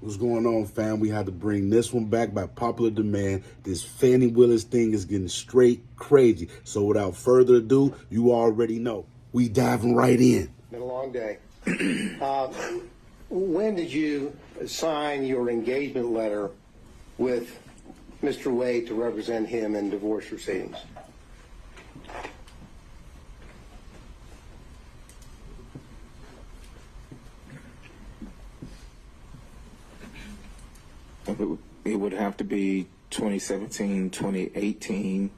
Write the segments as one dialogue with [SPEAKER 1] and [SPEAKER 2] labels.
[SPEAKER 1] What's going on, fam? We had to bring this one back by popular demand. This Fani Willis thing is getting straight crazy. So without further ado, you already know. We diving right in.
[SPEAKER 2] Been a long day. When did you sign your engagement letter with Mr. Wade to represent him in divorce proceedings?
[SPEAKER 3] It would have to be 2017, 2018.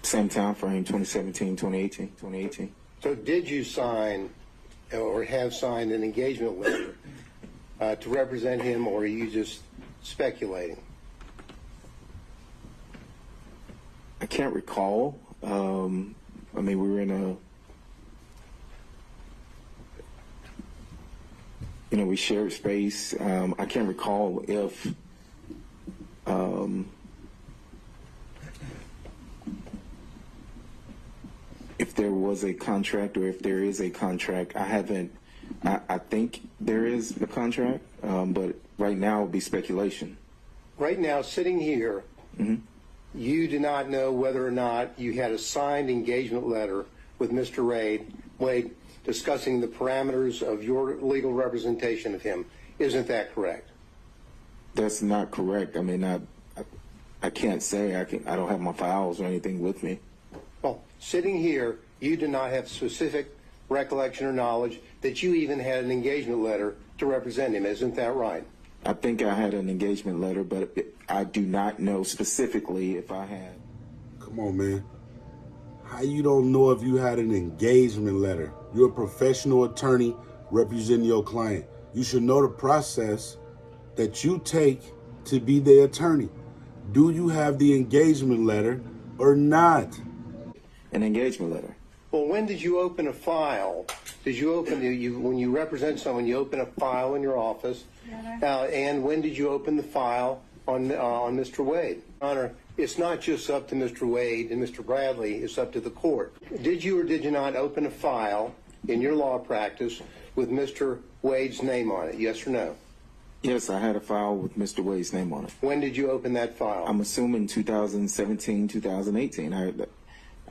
[SPEAKER 3] Same time frame, 2017, 2018.
[SPEAKER 2] So did you sign or have signed an engagement letter to represent him, or are you just speculating?
[SPEAKER 3] I can't recall. I mean, we were in a, we shared space. I can't recall if there was a contract or if there is a contract. I think there is a contract, but right now it would be speculation.
[SPEAKER 2] Right now, sitting here, you do not know whether or not you had a signed engagement letter with Mr. Wade discussing the parameters of your legal representation of him. Isn't that correct?
[SPEAKER 3] That's not correct. I mean, I can't say. I don't have my files or anything with me.
[SPEAKER 2] Well, sitting here, you do not have specific recollection or knowledge that you even had an engagement letter to represent him. Isn't that right?
[SPEAKER 3] I think I had an engagement letter, but I do not know specifically if I had.
[SPEAKER 1] Come on, man. How you don't know if you had an engagement letter? You're a professional attorney representing your client. You should know the process that you take to be the attorney. Do you have the engagement letter or not?
[SPEAKER 3] An engagement letter.
[SPEAKER 2] Well, when did you open a file? Did you open when you represent someone, you open a file in your office? And when did you open the file on Mr. Wade? Honor, it's not just up to Mr. Wade and Mr. Bradley, it's up to the court. Did you or did you not open a file in your law practice with Mr. Wade's name on it? Yes or no?
[SPEAKER 3] Yes, I had a file with Mr. Wade's name on it.
[SPEAKER 2] When did you open that file?
[SPEAKER 3] I'm assuming 2017, 2018.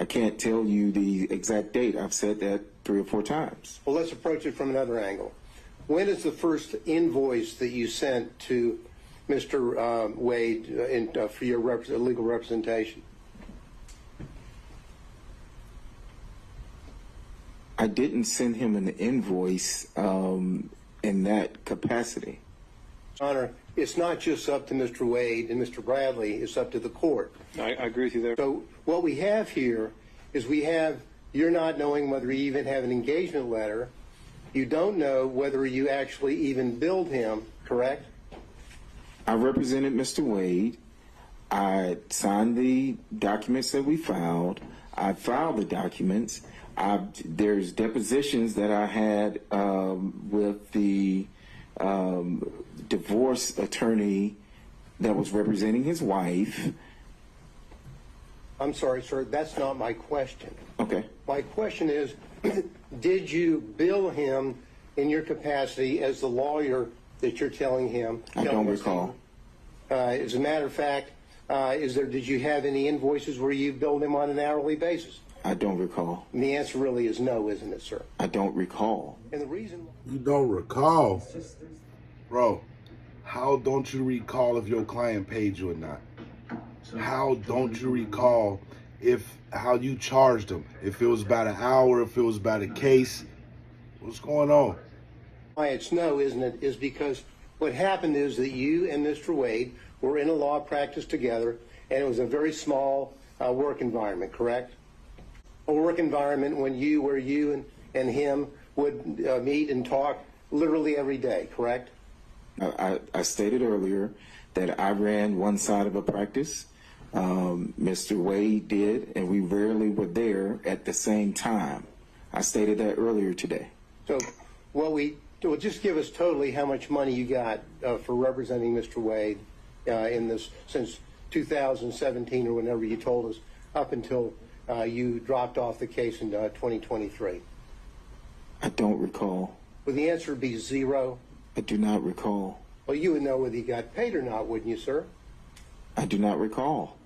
[SPEAKER 3] I can't tell you the exact date. I've said that 3 or 4 times.
[SPEAKER 2] Well, let's approach it from another angle. When is the first invoice that you sent to Mr. Wade for your legal representation?
[SPEAKER 3] I didn't send him an invoice in that capacity.
[SPEAKER 2] Honor, it's not just up to Mr. Wade and Mr. Bradley, it's up to the court.
[SPEAKER 4] I agree with you there.
[SPEAKER 2] So what we have here is you're not knowing whether you even have an engagement letter. You don't know whether you actually even billed him, correct?
[SPEAKER 3] I represented Mr. Wade. I signed the documents that we filed. I filed the documents. There's depositions that I had with the divorce attorney that was representing his wife.
[SPEAKER 2] I'm sorry, sir, that's not my question.
[SPEAKER 3] Okay.
[SPEAKER 2] My question is, did you bill him in your capacity as the lawyer that you're telling him?
[SPEAKER 3] I don't recall.
[SPEAKER 2] As a matter of fact, did you have any invoices where you billed him on an hourly basis?
[SPEAKER 3] I don't recall.
[SPEAKER 2] And the answer really is no, isn't it, sir?
[SPEAKER 3] I don't recall.
[SPEAKER 2] And the reason...
[SPEAKER 1] You don't recall? Bro, how don't you recall if your client paid you or not? How don't you recall how you charged them? If it was about an hour, if it was about a case? What's going on?
[SPEAKER 2] Why it's no, isn't it, is because what happened is that you and Mr. Wade were in a law practice together, and it was a very small work environment, correct? A work environment where you and him would meet and talk literally every day, correct?
[SPEAKER 3] I stated earlier that I ran one side of a practice. Mr. Wade did, and we rarely were there at the same time. I stated that earlier today.
[SPEAKER 2] So, just give us totally how much money you got for representing Mr. Wade in this since 2017 or whenever you told us, up until you dropped off the case in 2023.
[SPEAKER 3] I don't recall.
[SPEAKER 2] Would the answer be zero?
[SPEAKER 3] I do not recall.
[SPEAKER 2] Well, you would know whether he got paid or not, wouldn't you, sir?
[SPEAKER 3] I do not recall.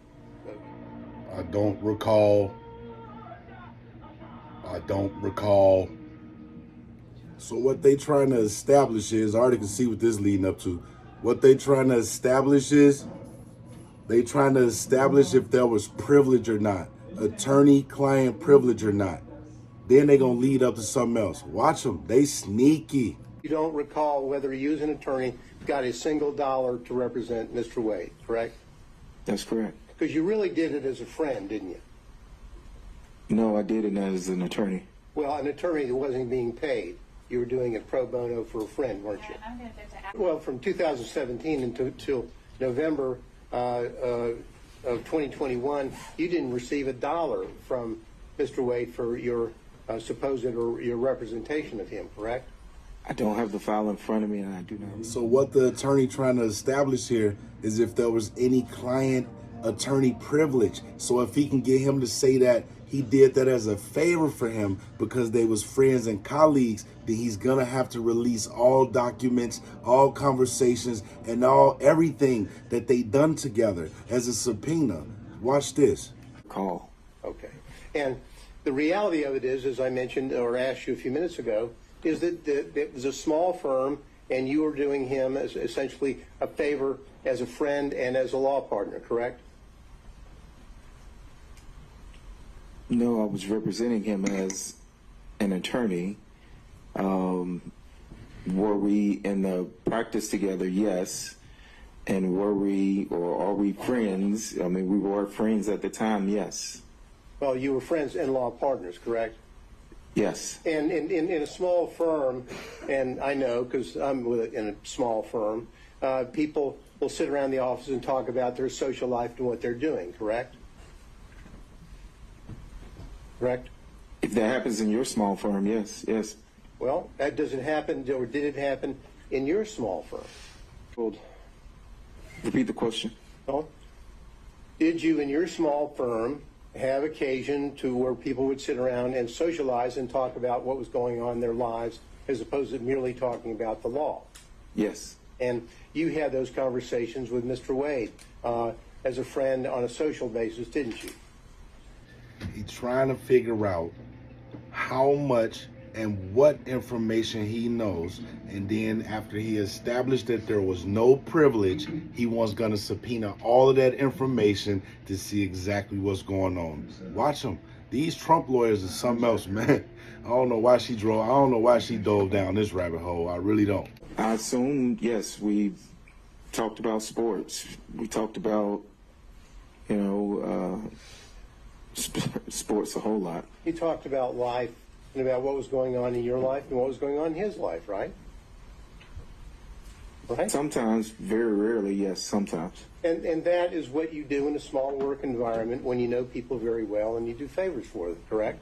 [SPEAKER 1] I don't recall. I don't recall. So what they trying to establish is, I already can see what this is leading up to. What they trying to establish is, they trying to establish if there was privilege or not. Attorney-client privilege or not. Then they gonna lead up to something else. Watch them, they sneaky.
[SPEAKER 2] You don't recall whether you as an attorney got a single dollar to represent Mr. Wade, correct?
[SPEAKER 3] That's correct.
[SPEAKER 2] Because you really did it as a friend, didn't you?
[SPEAKER 3] No, I did it as an attorney.
[SPEAKER 2] Well, an attorney that wasn't being paid. You were doing it pro bono for a friend, weren't you? Well, from 2017 until November of 2021, you didn't receive a dollar from Mr. Wade for your supposed or your representation of him, correct?
[SPEAKER 3] I don't have the file in front of me, and I do not.
[SPEAKER 1] So what the attorney trying to establish here is if there was any client attorney privilege. So if he can get him to say that he did that as a favor for him because they was friends and colleagues, then he's gonna have to release all documents, all conversations, and everything that they done together as a subpoena. Watch this.
[SPEAKER 3] Call.
[SPEAKER 2] Okay. And the reality of it is, as I mentioned or asked you a few minutes ago, is that it was a small firm and you were doing him as essentially a favor as a friend and as a law partner, correct?
[SPEAKER 3] No, I was representing him as an attorney. Were we in the practice together? Yes. And were we, or are we friends? I mean, we were friends at the time, yes.
[SPEAKER 2] Well, you were friends and law partners, correct?
[SPEAKER 3] Yes.
[SPEAKER 2] And in a small firm, and I know because I'm in a small firm, people will sit around the office and talk about their social life and what they're doing, correct? Correct?
[SPEAKER 3] If that happens in your small firm, yes, yes.
[SPEAKER 2] Well, that doesn't happen, or did it happen in your small firm?
[SPEAKER 3] Repeat the question.
[SPEAKER 2] Well, did you in your small firm have occasion to where people would sit around and socialize and talk about what was going on in their lives as opposed to merely talking about the law?
[SPEAKER 3] Yes.
[SPEAKER 2] And you had those conversations with Mr. Wade as a friend on a social basis, didn't you?
[SPEAKER 1] He's trying to figure out how much and what information he knows, and then after he established that there was no privilege, he was going to subpoena all of that information to see exactly what's going on. Watch him. These Trump lawyers are something else, man. I don't know why she dove down this rabbit hole. I really don't.
[SPEAKER 3] I assume, yes, we talked about sports. We talked about, sports a whole lot.
[SPEAKER 2] You talked about life and about what was going on in your life and what was going on in his life, right? Right?
[SPEAKER 3] Sometimes, very rarely, yes, sometimes.
[SPEAKER 2] And that is what you do in a small work environment when you know people very well and you do favors for them, correct?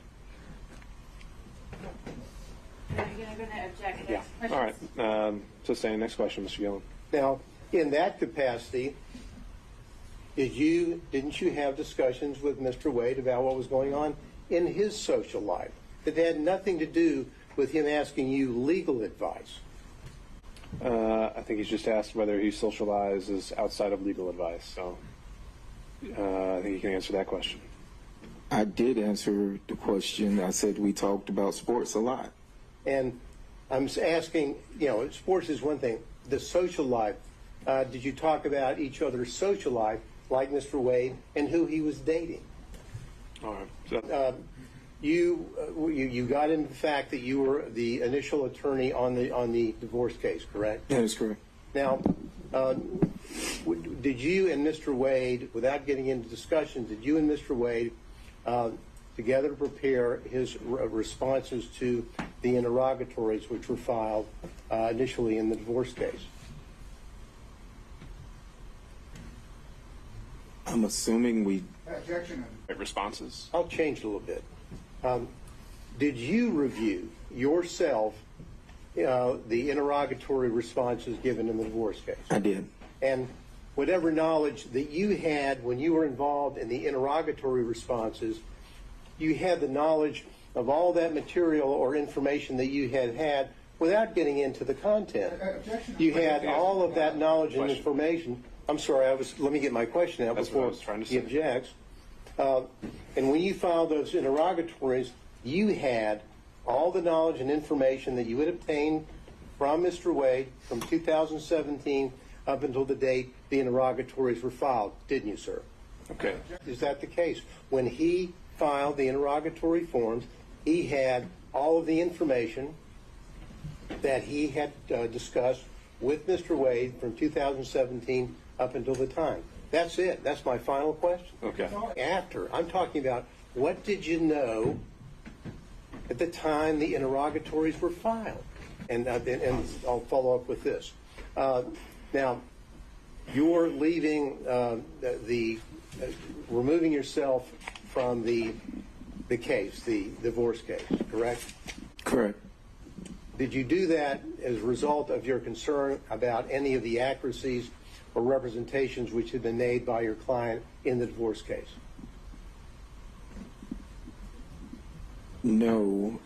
[SPEAKER 4] You're going to object.
[SPEAKER 5] Yeah. All right. Sustained. Next question, Mr. Gillen.
[SPEAKER 2] Now, in that capacity, didn't you have discussions with Mr. Wade about what was going on in his social life that had nothing to do with him asking you legal advice?
[SPEAKER 5] I think he's just asked whether he socializes outside of legal advice. So I think you can answer that question.
[SPEAKER 3] I did answer the question. I said we talked about sports a lot.
[SPEAKER 2] And I'm asking, sports is one thing. The social life, did you talk about each other's social life, like Mr. Wade, and who he was dating?
[SPEAKER 5] All right. So,
[SPEAKER 2] you got into the fact that you were the initial attorney on the divorce case, correct?
[SPEAKER 3] That is correct.
[SPEAKER 2] Now, did you and Mr. Wade, without getting into discussion, did you and Mr. Wade together prepare his responses to the interrogatories which were filed initially in the divorce case?
[SPEAKER 3] I'm assuming we...
[SPEAKER 5] responses.
[SPEAKER 2] I'll change it a little bit. Did you review yourself the interrogatory responses given in the divorce case?
[SPEAKER 3] I did.
[SPEAKER 2] And whatever knowledge that you had when you were involved in the interrogatory responses, you had the knowledge of all that material or information that you had without getting into the content. You had all of that knowledge and information. I'm sorry, let me get my question out
[SPEAKER 5] That's
[SPEAKER 2] before
[SPEAKER 5] what I was trying to
[SPEAKER 2] he
[SPEAKER 5] say.
[SPEAKER 2] objects. And when you filed those interrogatories, you had all the knowledge and information that you had obtained from Mr. Wade from 2017 up until the date the interrogatories were filed, didn't you, sir?
[SPEAKER 5] Okay.
[SPEAKER 2] Is that the case? When he filed the interrogatory forms, he had all of the information that he had discussed with Mr. Wade from 2017 up until the time. That's it. That's my final question.
[SPEAKER 5] Okay.
[SPEAKER 2] After, I'm talking about what did you know at the time the interrogatories were filed? And I'll follow up with this. Now, you're leaving removing yourself from the case, the divorce case, correct?
[SPEAKER 3] Correct.
[SPEAKER 2] Did you do that as a result of your concern about any of the accuracies or representations which had been made by your client in the divorce case?
[SPEAKER 3] No.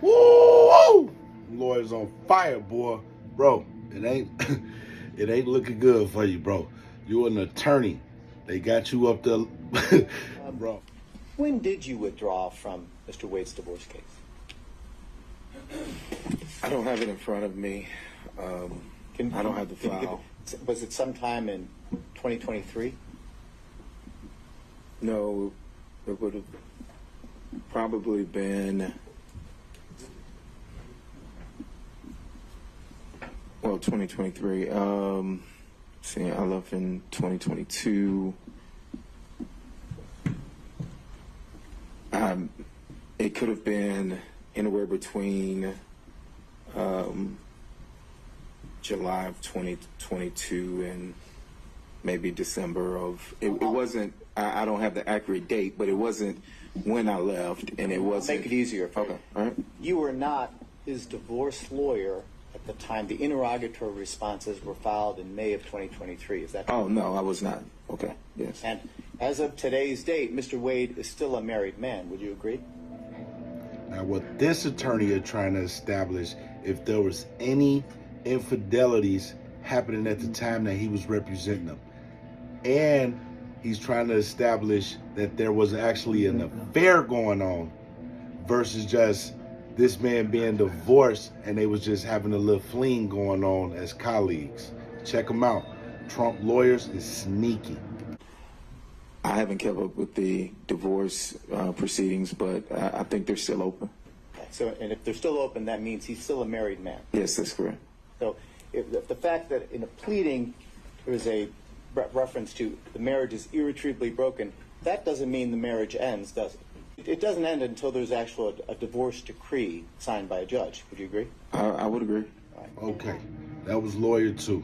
[SPEAKER 1] Woo! Lawyers on fire, boy. Bro, it ain't it ain't looking good for you, bro. You're an attorney. They got you up there, bro.
[SPEAKER 6] When did you withdraw from Mr. Wade's divorce case?
[SPEAKER 3] I don't have it in front of me. I don't have the file.
[SPEAKER 6] Was it sometime in 2023?
[SPEAKER 3] No, it would have probably been, 2023. See, I left in 2022. It could have been anywhere between July of 2022 and maybe December of. It wasn't. I don't have the accurate date, but it wasn't when I left, and it wasn't.
[SPEAKER 6] Make it easier for
[SPEAKER 3] Okay,
[SPEAKER 6] you.
[SPEAKER 3] all right.
[SPEAKER 6] You were not his divorce lawyer at the time the interrogatory responses were filed in May of 2023. Is that
[SPEAKER 3] Oh no, I was not. Okay, yes.
[SPEAKER 6] And as of today's date, Mr. Wade is still a married man. Would you agree?
[SPEAKER 1] Now, what this attorney is trying to establish, if there was any infidelities happening at the time that he was representing them. And he's trying to establish that there was actually an affair going on versus just this man being divorced and they was just having a little fling going on as colleagues. Check them out. Trump lawyers is sneaky.
[SPEAKER 3] I haven't kept up with the divorce proceedings, but I think they're still open.
[SPEAKER 6] So, and if they're still open, that means he's still a married man.
[SPEAKER 3] Yes, that's correct.
[SPEAKER 6] So, if the fact that in a pleading there is a reference to the marriage is irretrievably broken, that doesn't mean the marriage ends, does it? It doesn't end until there's actually a divorce decree signed by a judge. Would you agree?
[SPEAKER 3] I would agree.
[SPEAKER 1] Okay, that was lawyer 2.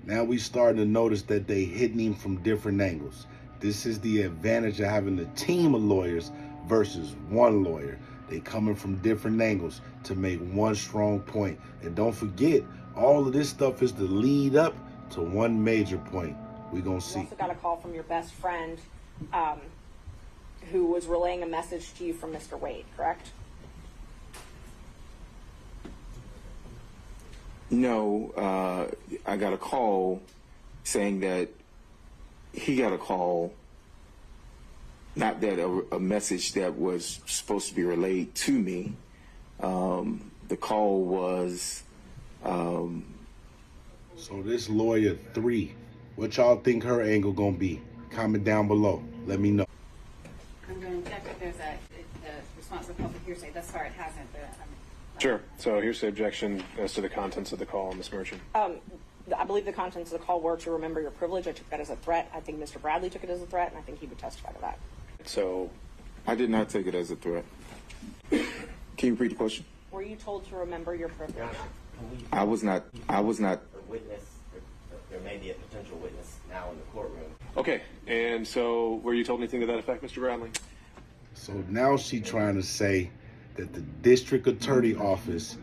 [SPEAKER 1] Now we starting to notice that they hitting him from different angles. This is the advantage of having a team of lawyers versus one lawyer. They coming from different angles to make one strong point. And don't forget, all of this stuff is to lead up to one major point. We gonna
[SPEAKER 7] You
[SPEAKER 1] see.
[SPEAKER 7] also got a call from your best friend who was relaying a message to you from Mr. Wade, correct?
[SPEAKER 3] No, I got a call saying that he got a call, not that a message that was supposed to be relayed to me. The call was,
[SPEAKER 1] So this lawyer 3, what y'all think her angle gonna be? Comment down below. Let me know.
[SPEAKER 4] I'm going to check if there's a response to public hearsay. Thus far, it hasn't. But
[SPEAKER 5] Sure. So here's the objection as to the contents of the call, Ms. Merchant.
[SPEAKER 7] I believe the contents of the call were to remember your privilege. I took that as a threat. I think Mr. Bradley took it as a threat, and I think he would testify to that.
[SPEAKER 5] So
[SPEAKER 3] I did not take it as a threat. Can you repeat the question?
[SPEAKER 7] Were you told to remember your privilege?
[SPEAKER 3] I was not.
[SPEAKER 8] A witness, there may be a potential witness now in the courtroom.
[SPEAKER 5] okay, and so were you told anything to that effect, Mr. Bradley?
[SPEAKER 1] So now she trying to say that the district attorney office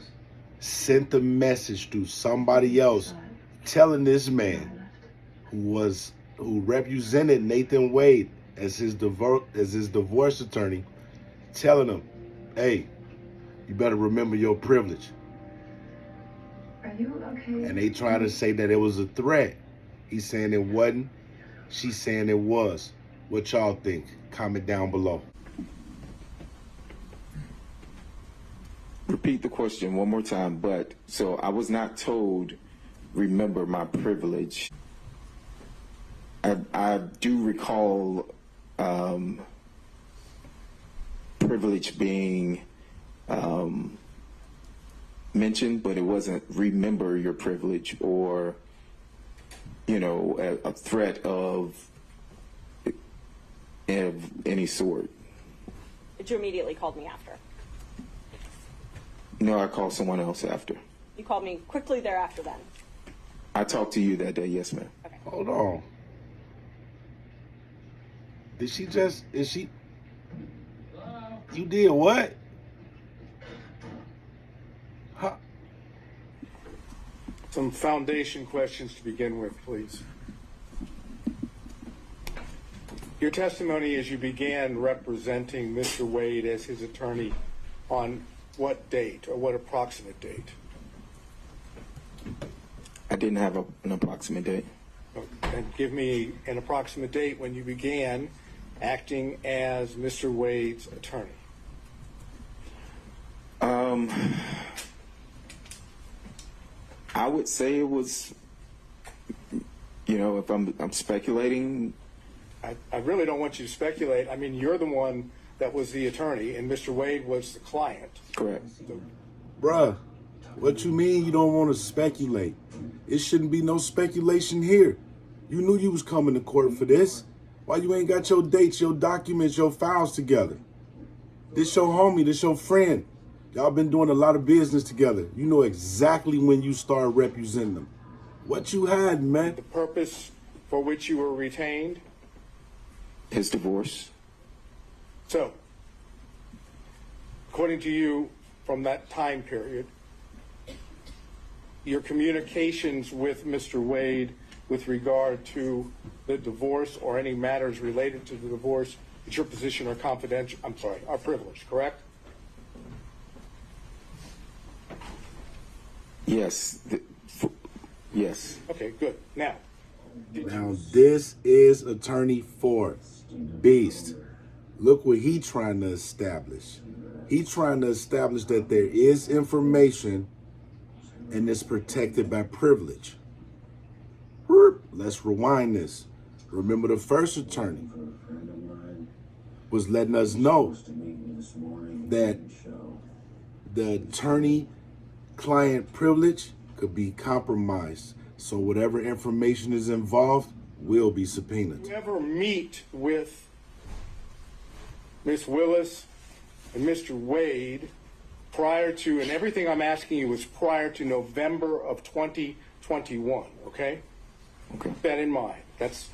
[SPEAKER 1] sent the message to somebody else telling this man who represented Nathan Wade as his divorce attorney, telling him, hey, you better remember your privilege.
[SPEAKER 9] Are you okay?
[SPEAKER 1] And they trying to say that it was a threat. He's saying it wasn't. She's saying it was. What y'all think? Comment down below.
[SPEAKER 3] Repeat the question one more time. But so I was not told, remember my privilege. I do recall privilege being mentioned, but it wasn't remember your privilege or, you know, a threat of any sort.
[SPEAKER 7] But you immediately called me after.
[SPEAKER 3] No, I called someone else after.
[SPEAKER 7] You called me quickly thereafter then.
[SPEAKER 3] I talked to you that day, yes, ma'am.
[SPEAKER 7] Okay.
[SPEAKER 1] Hold on. Is she? You did what? Huh?
[SPEAKER 10] Some foundation questions to begin with, please. Your testimony as you began representing Mr. Wade as his attorney on what date or what approximate date?
[SPEAKER 3] I didn't have an approximate date.
[SPEAKER 10] And give me an approximate date when you began acting as Mr. Wade's attorney.
[SPEAKER 3] I would say it was, you know, if I'm speculating.
[SPEAKER 10] I really don't want you to speculate. I mean, you're the one that was the attorney, and Mr. Wade was the client.
[SPEAKER 3] Correct.
[SPEAKER 10] So,
[SPEAKER 1] Bruh, what you mean you don't want to speculate? It shouldn't be no speculation here. You knew you was coming to court for this. Why you ain't got your dates, your documents, your files together? This your homie, this your friend. Y'all been doing a lot of business together. You know exactly when you start representing them. What you had, man?
[SPEAKER 10] the purpose for which you were retained.
[SPEAKER 3] His divorce.
[SPEAKER 10] So, according to you, from that time period, your communications with Mr. Wade with regard to the divorce or any matters related to the divorce, it's your position are confidential, are privileged, correct?
[SPEAKER 3] Yes. Yes.
[SPEAKER 10] Okay, good. Now,
[SPEAKER 1] This is Attorney for Beast. Look what he trying to establish. He trying to establish that there is information and it's protected by privilege. Let's rewind this. Remember, the first attorney was letting us know that the attorney-client privilege could be compromised. So whatever information is involved will be subpoenaed.
[SPEAKER 10] did you ever meet with Ms. Willis and Mr. Wade prior to, and everything I'm asking you was prior to November of 2021, okay?
[SPEAKER 3] Okay.
[SPEAKER 10] Keep that in mind. That's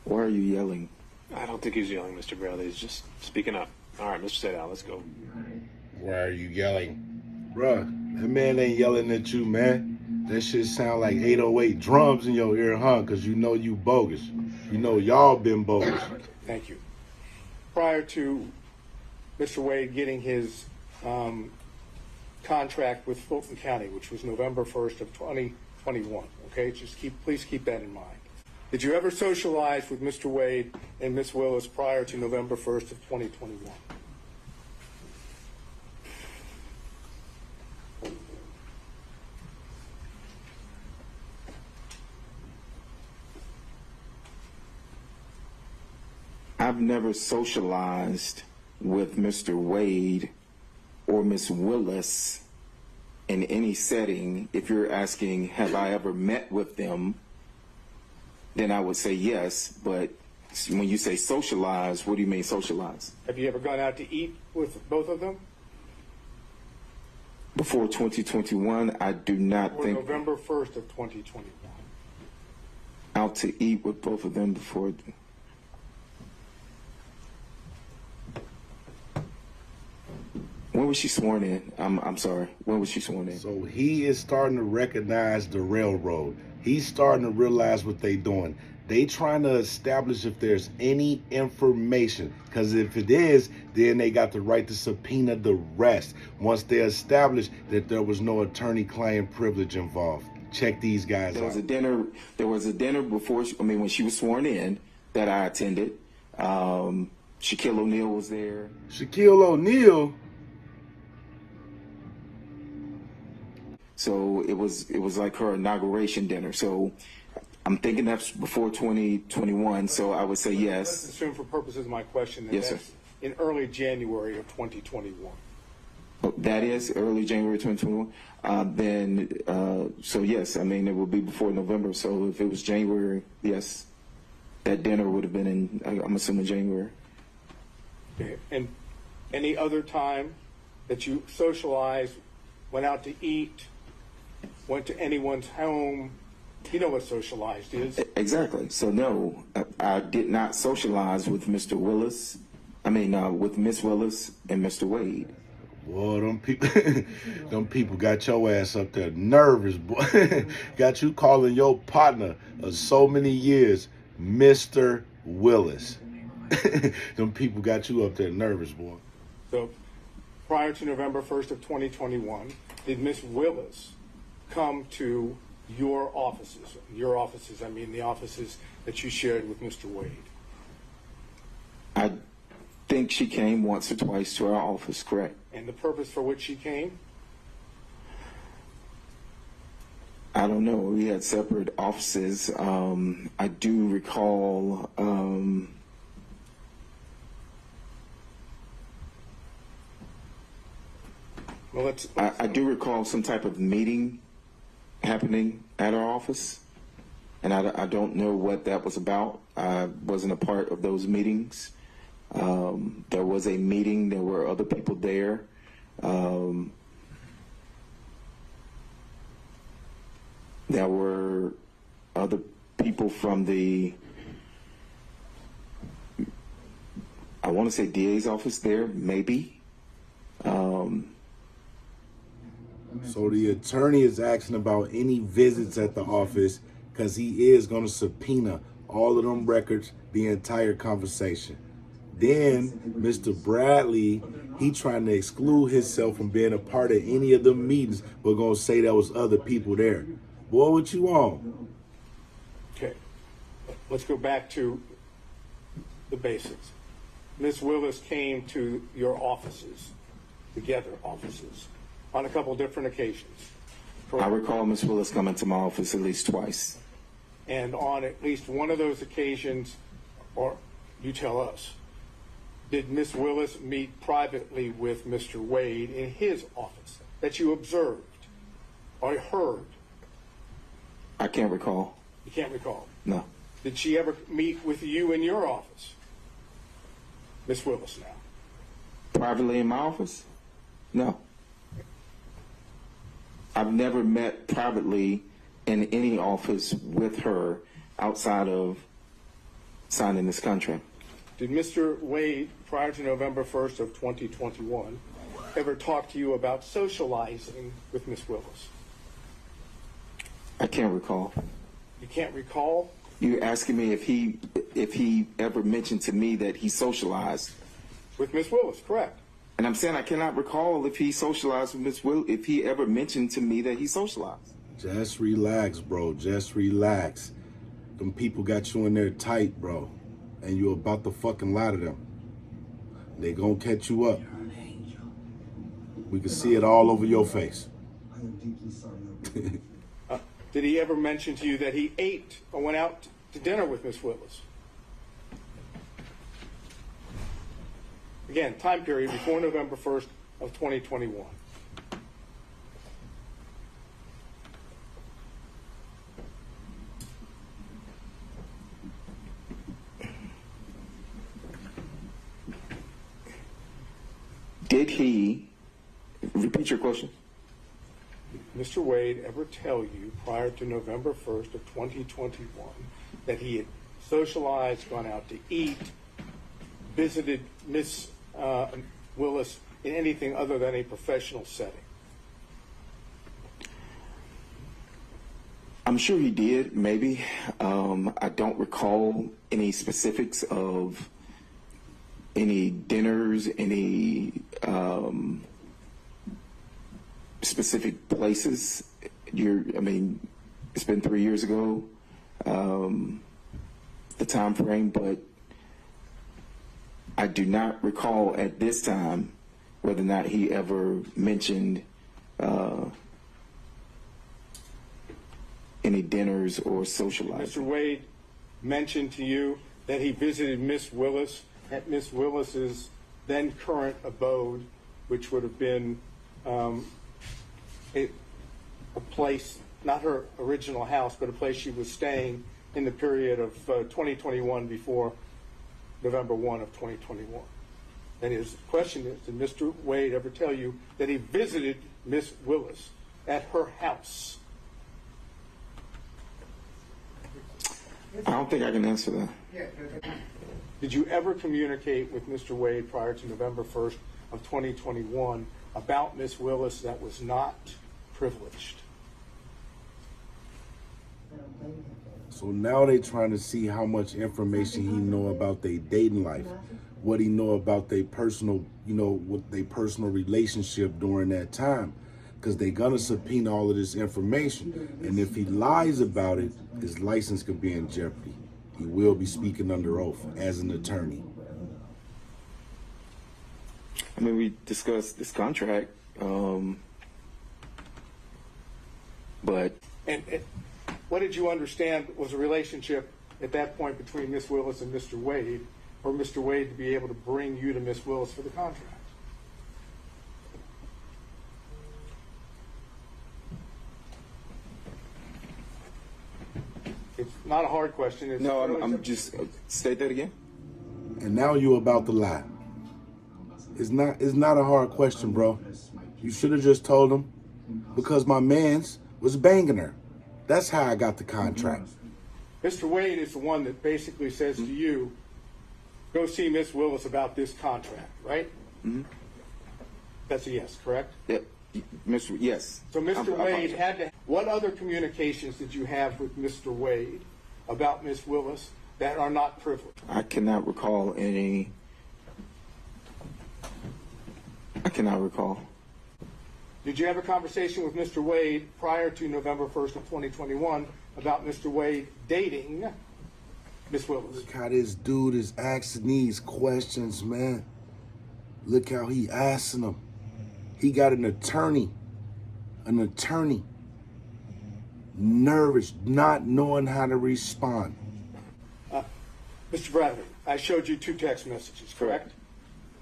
[SPEAKER 3] Why are you yelling?
[SPEAKER 5] I don't think he's yelling, Mr. Bradley. He's just speaking up. All right, Mr. Sadal, let's go.
[SPEAKER 1] Why are you yelling? Bruh, that man ain't yelling at you, man. That shit sound like 808 drums in your ear, huh? Because you know you bogus. You know y'all been bogus.
[SPEAKER 10] Thank you. Prior to Mr. Wade getting his contract with Fulton County, which was November 1st of 2021, okay? Please keep that in mind. Did you ever socialize with Mr. Wade and Ms. Willis prior to November 1st of 2021?
[SPEAKER 3] I've never socialized with Mr. Wade or Miss Willis in any setting. If you're asking, have I ever met with them, then I would say yes. But when you say socialize, what do you mean socialize?
[SPEAKER 10] Have you ever gone out to eat with both of them?
[SPEAKER 3] Before 2021, I do not
[SPEAKER 10] Or
[SPEAKER 3] think
[SPEAKER 10] November 1st of 2021?
[SPEAKER 3] out to eat with both of them before. When was she sworn in? I'm sorry. When was she sworn in?
[SPEAKER 1] So he is starting to recognize the railroad. He's starting to realize what they doing. They trying to establish if there's any information, because if it is, then they got the right to subpoena the rest once they establish that there was no attorney-client privilege involved. Check these guys
[SPEAKER 3] There
[SPEAKER 1] out.
[SPEAKER 3] was a dinner before, when she was sworn in that I attended. Shaquille O'Neal was there.
[SPEAKER 1] Shaquille O'Neal?
[SPEAKER 3] So it was like her inauguration dinner. So I'm thinking that's before 2021. So I would say
[SPEAKER 10] Let's
[SPEAKER 3] yes.
[SPEAKER 10] assume for purposes of my question that
[SPEAKER 3] Yes, sir.
[SPEAKER 10] that's in early January of 2021.
[SPEAKER 3] That is early January 2021. So yes, I mean, it would be before November. So if it was January, yes, that dinner would have been in, I'm assuming, January.
[SPEAKER 10] Okay. And any other time that you socialized, went out to eat, went to anyone's home, you know what socialized is.
[SPEAKER 3] Exactly. So no, I did not socialize with Mr. Willis. With Miss Willis and Mr. Wade.
[SPEAKER 1] Boy, them people got your ass up there nervous, boy. Got you calling your partner of so many years, Mr. Willis. Them people got you up there nervous, boy.
[SPEAKER 10] So prior to November 1st of 2021, did Miss Willis come to your offices? Your offices, I mean the offices that you shared with Mr. Wade.
[SPEAKER 3] I think she came once or twice to our office, correct?
[SPEAKER 10] And the purpose for which she came?
[SPEAKER 3] I don't know. We had separate offices. I do recall.
[SPEAKER 10] Well,
[SPEAKER 3] I do recall some type of meeting happening at our office, and I don't know what that was about. I wasn't a part of those meetings. There was a meeting. There were other people there. There were other people from the, I want to say DA's office there, maybe.
[SPEAKER 1] So the attorney is asking about any visits at the office because he is going to subpoena all of them records, the entire conversation. Then Mr. Bradley, he trying to exclude himself from being a part of any of the meetings, but going to say there was other people there. Boy, what you on?
[SPEAKER 10] Okay. Let's go back to the basics. Ms. Willis came to your offices, together offices, on a couple different occasions.
[SPEAKER 3] I recall Ms. Willis coming to my office at least twice.
[SPEAKER 10] And on at least one of those occasions, or you tell us, did Ms. Willis meet privately with Mr. Wade in his office that you observed or heard?
[SPEAKER 3] I can't recall.
[SPEAKER 10] You can't recall?
[SPEAKER 3] No.
[SPEAKER 10] Did she ever meet with you in your office? Ms. Willis now.
[SPEAKER 3] Privately in my office? No. I've never met privately in any office with her outside of signing this contract.
[SPEAKER 10] Did Mr. Wade, prior to November 1st of 2021, ever talk to you about socializing with Ms. Willis?
[SPEAKER 3] I can't recall.
[SPEAKER 10] You can't recall?
[SPEAKER 3] You're asking me if he ever mentioned to me that he socialized
[SPEAKER 10] with Ms. Willis, correct?
[SPEAKER 3] And I'm saying I cannot recall if he socialized with Ms. Willis, if he ever mentioned to me that he socialized.
[SPEAKER 1] Just relax, bro. Just relax. Them people got you in there tight, bro. And you're about to fucking lie to them. They gonna catch you up. We can see it all over your face.
[SPEAKER 10] Did he ever mention to you that he ate or went out to dinner with Ms. Willis? Again, time period before November 1st of 2021.
[SPEAKER 3] Did he, repeat your question?
[SPEAKER 10] Mr. Wade ever tell you prior to November 1st of 2021 that he had socialized, gone out to eat, visited Miss Willis in anything other than a professional setting?
[SPEAKER 3] I'm sure he did, maybe. I don't recall any specifics of any dinners, any specific places. It's been 3 years ago, the time frame, but I do not recall at this time whether or not he ever mentioned any dinners or socializing.
[SPEAKER 10] Mr. Wade mentioned to you that he visited Miss Willis at Miss Willis's then current abode, which would have been a place, not her original house, but a place she was staying in the period of 2021 before November 1 of 2021. And his question is, did Mr. Wade ever tell you that he visited Miss Willis at her house?
[SPEAKER 3] I don't think I can answer that.
[SPEAKER 10] Did you ever communicate with Mr. Wade prior to November 1st of 2021 about Miss Willis that was not privileged?
[SPEAKER 1] So now they trying to see how much information he know about their dating life, what he know about their personal, what their personal relationship during that time, because they gonna subpoena all of this information. And if he lies about it, his license could be in jeopardy. He will be speaking under oath as an attorney.
[SPEAKER 3] We discussed this contract, but
[SPEAKER 10] And what did you understand was a relationship at that point between Miss Willis and Mr. Wade, for Mr. Wade to be able to bring you to Miss Willis for the contract? It's not a hard question. It's
[SPEAKER 3] no,
[SPEAKER 10] really
[SPEAKER 3] I'm
[SPEAKER 10] simple.
[SPEAKER 3] just state that again.
[SPEAKER 1] And now you about to lie. It's not a hard question, bro. You should have just told him, because my man's was banging her. That's how I got the contract.
[SPEAKER 10] Mr. Wade is the one that basically says to you, go see Miss Willis about this contract, right?
[SPEAKER 3] Mm-hmm.
[SPEAKER 10] That's a yes, correct?
[SPEAKER 3] Yeah, Mr. Yes.
[SPEAKER 10] So Mr. Wade had to. What other communications did you have with Mr. Wade about Miss Willis that are not privileged?
[SPEAKER 3] I cannot recall any. I cannot recall.
[SPEAKER 10] Did you have a conversation with Mr. Wade prior to November 1st of 2021 about Mr. Wade dating Miss Willis?
[SPEAKER 1] Look how this dude is asking these questions, man. Look how he asking them. He got an attorney. Nervous, not knowing how to respond.
[SPEAKER 10] Mr. Bradley, I showed you 2 text messages, correct?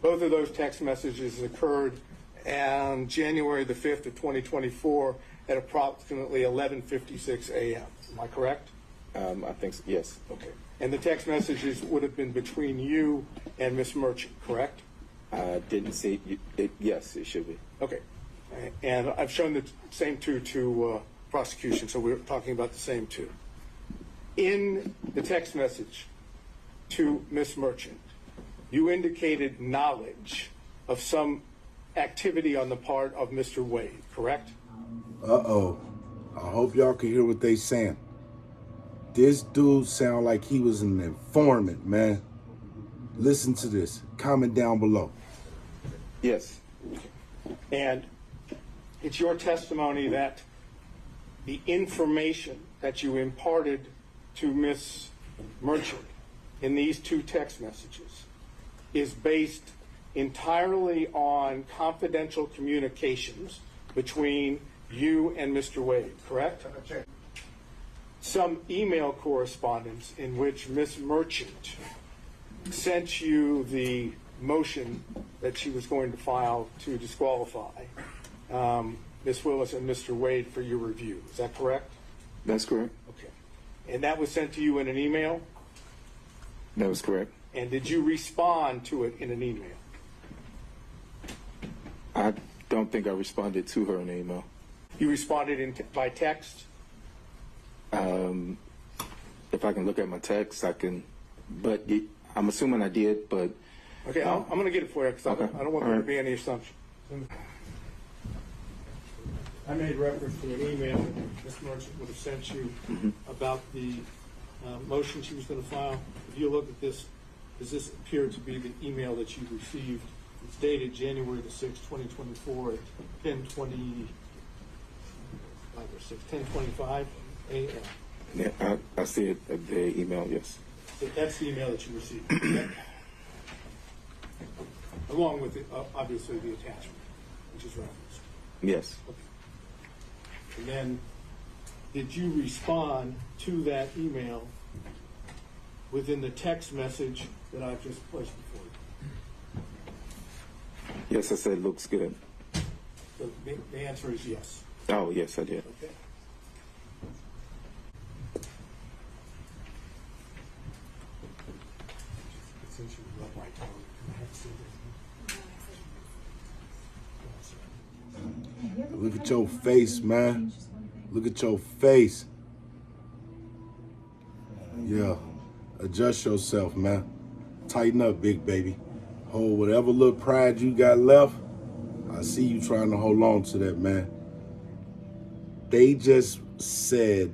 [SPEAKER 10] Both of those text messages occurred on January the 5th of 2024 at approximately 11:56 a.m. Am I correct?
[SPEAKER 3] I think so, yes.
[SPEAKER 10] Okay. And the text messages would have been between you and Miss Merchant, correct?
[SPEAKER 3] I didn't see it. Yes, it should be.
[SPEAKER 10] Okay. And I've shown the same 2 to prosecution, so we're talking about the same 2. In the text message to Miss Merchant, you indicated knowledge of some activity on the part of Mr. Wade, correct?
[SPEAKER 1] Uh-oh. I hope y'all can hear what they saying. This dude sound like he was an informant, man. Listen to this. Comment down below.
[SPEAKER 3] Yes.
[SPEAKER 10] And it's your testimony that the information that you imparted to Miss Merchant in these 2 text messages is based entirely on confidential communications between you and Mr. Wade, correct? Some email correspondence in which Miss Merchant sent you the motion that she was going to file to disqualify Miss Willis and Mr. Wade for your review. Is that correct?
[SPEAKER 3] That's correct.
[SPEAKER 10] Okay. And that was sent to you in an email?
[SPEAKER 3] That was correct.
[SPEAKER 10] And did you respond to it in an email?
[SPEAKER 3] I don't think I responded to her in an email.
[SPEAKER 10] You responded by text?
[SPEAKER 3] If I can look at my text, I can. But I'm assuming I did. But
[SPEAKER 10] Okay, I'm going to get it for you because
[SPEAKER 3] Okay.
[SPEAKER 10] I don't want
[SPEAKER 3] All
[SPEAKER 10] there to
[SPEAKER 3] right.
[SPEAKER 10] be any assumption. I made reference to an email that Ms. Merchant would have sent you about the motion she was going to file. If you look at this, does this appear to be the email that you received? It's dated January the 6th, 2024 at 10:25 a.m.
[SPEAKER 3] Yeah, I see it, the email, yes.
[SPEAKER 10] So that's the email that you received. Along with, obviously, the attachment, which is referenced.
[SPEAKER 3] Yes.
[SPEAKER 10] Okay. And then, did you respond to that email within the text message that I've just placed before you?
[SPEAKER 3] Yes, I said looks good.
[SPEAKER 10] So the answer is yes.
[SPEAKER 3] Oh, yes, I did.
[SPEAKER 10] Okay. Since you love my tongue, I have to say this.
[SPEAKER 1] Look at your face, man. Look at your face. Yeah. Adjust yourself, man. Tighten up, big baby. Hold whatever little pride you got left. I see you trying to hold on to that, man. They just said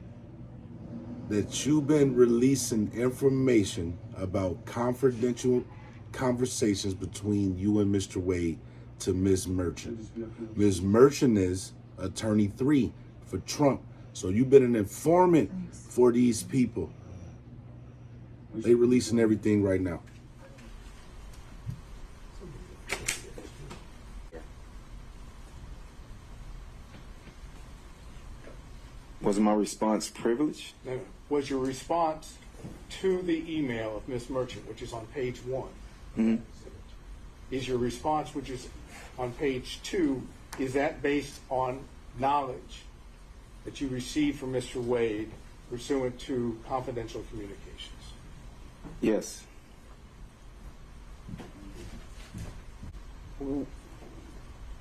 [SPEAKER 1] that you've been releasing information about confidential conversations between you and Mr. Wade to Ms. Merchant. Ms. Merchant is attorney 3 for Trump. So you've been an informant for these people. They releasing everything right now.
[SPEAKER 3] Was my response privileged?
[SPEAKER 10] No. Was your response to the email of Ms. Merchant, which is on page 1, is your response, which is on page 2, is that based on knowledge that you received from Mr. Wade pursuant to confidential communications?
[SPEAKER 3] Yes.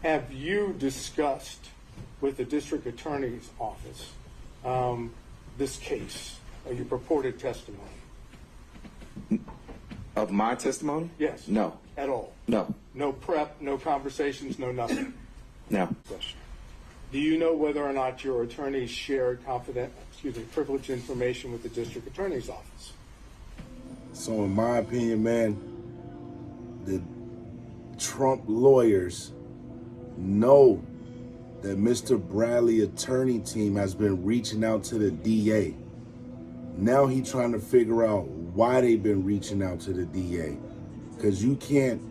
[SPEAKER 10] Have you discussed with the district attorney's office this case, or your purported testimony?
[SPEAKER 3] Of my testimony?
[SPEAKER 10] Yes.
[SPEAKER 3] No.
[SPEAKER 10] At all?
[SPEAKER 3] No.
[SPEAKER 10] No prep, no conversations, no nothing?
[SPEAKER 3] No.
[SPEAKER 10] Question. Do you know whether or not your attorneys shared privileged information with the district attorney's office?
[SPEAKER 1] So in my opinion, man, the Trump lawyers know that Mr. Bradley attorney team has been reaching out to the DA. Now he's trying to figure out why they've been reaching out to the DA. Because you can't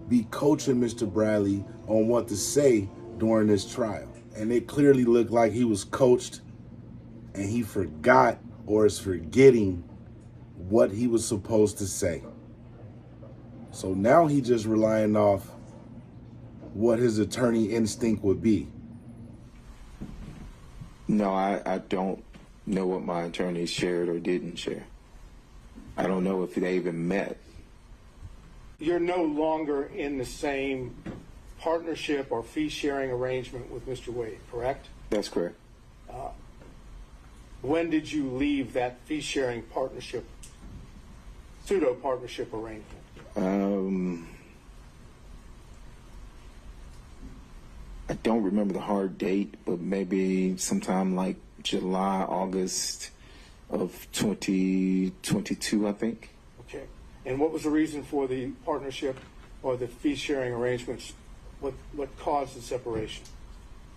[SPEAKER 1] be coaching Mr. Bradley on what to say during this trial. And it clearly looked like he was coached and he forgot or is forgetting what he was supposed to say. So now he just relying off what his attorney instinct would be.
[SPEAKER 3] No, I don't know what my attorneys shared or didn't share. I don't know if they even met.
[SPEAKER 10] You're no longer in the same partnership or fee-sharing arrangement with Mr. Wade, correct?
[SPEAKER 3] That's correct.
[SPEAKER 10] When did you leave that fee-sharing partnership, pseudo-partnership arrangement?
[SPEAKER 3] I don't remember the hard date, but maybe sometime like July, August of 2022, I think.
[SPEAKER 10] Okay. And what was the reason for the partnership or the fee-sharing arrangements? What caused the separation?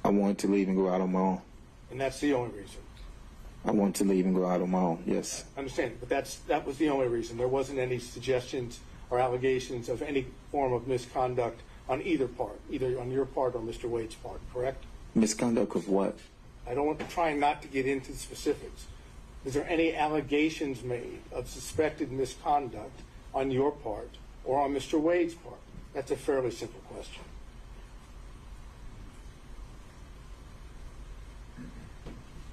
[SPEAKER 3] I wanted to leave and go out on my own.
[SPEAKER 10] And that's the only reason?
[SPEAKER 3] I wanted to leave and go out on my own, yes.
[SPEAKER 10] I understand, but that was the only reason. There wasn't any suggestions or allegations of any form of misconduct on either part, either on your part or Mr. Wade's part, correct?
[SPEAKER 3] Misconduct of what?
[SPEAKER 10] I don't want to try not to get into specifics. Is there any allegations made of suspected misconduct on your part or on Mr. Wade's part? That's a fairly simple question.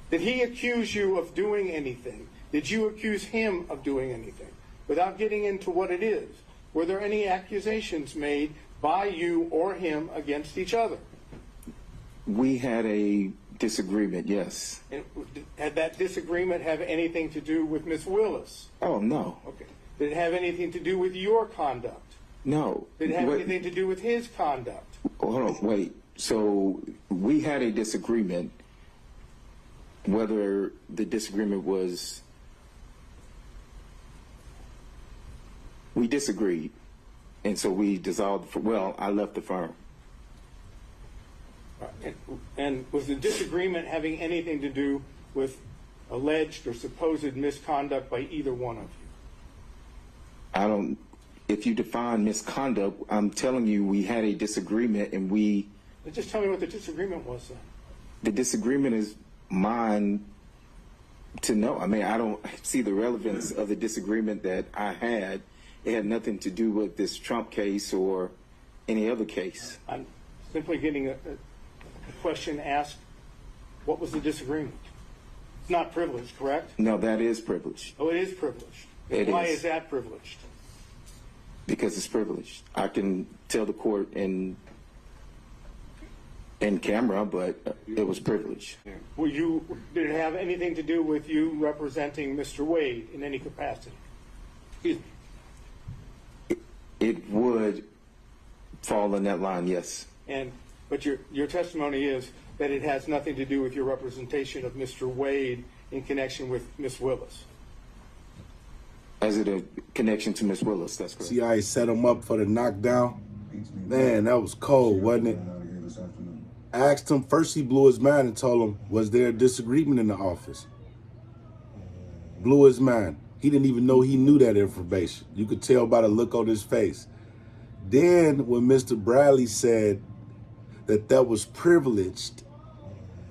[SPEAKER 10] Did he accuse you of doing anything? Did you accuse him of doing anything? Without getting into what it is, were there any accusations made by you or him against each other?
[SPEAKER 3] We had a disagreement, yes.
[SPEAKER 10] And had that disagreement have anything to do with Ms. Willis?
[SPEAKER 3] Oh, no.
[SPEAKER 10] Okay. Did it have anything to do with your conduct?
[SPEAKER 3] No.
[SPEAKER 10] Did it have
[SPEAKER 3] Wait.
[SPEAKER 10] anything to do with his conduct?
[SPEAKER 3] Hold on, wait. So we had a disagreement. Whether the disagreement was, we disagreed, and so we dissolved. Well, I left the firm.
[SPEAKER 10] And was the disagreement having anything to do with alleged or supposed misconduct by either one of you?
[SPEAKER 3] I don't. If you define misconduct, I'm telling you we had a disagreement, and we.
[SPEAKER 10] Just tell me what the disagreement was then.
[SPEAKER 3] The disagreement is mine to know. I mean, I don't see the relevance of the disagreement that I had. It had nothing to do with this Trump case or any other case.
[SPEAKER 10] I'm simply getting a question asked, what was the disagreement? It's not privileged, correct?
[SPEAKER 3] No, that is privileged.
[SPEAKER 10] Oh, it is privileged. Why is that privileged?
[SPEAKER 3] Because it's privileged. I can tell the court in camera, but it was privileged.
[SPEAKER 10] Did it have anything to do with you representing Mr. Wade in any capacity? Excuse me.
[SPEAKER 3] It would fall in that line, yes.
[SPEAKER 10] But your testimony is that it has nothing to do with your representation of Mr. Wade in connection with Ms. Willis.
[SPEAKER 3] As it a connection to Ms. Willis, that's correct.
[SPEAKER 1] See how he set him up for the knockdown? Man, that was cold, wasn't it? I asked him, first he blew his mind and told him, was there a disagreement in the office? Blew his mind. He didn't even know he knew that information. You could tell by the look on his face. Then when Mr. Bradley said that was privileged,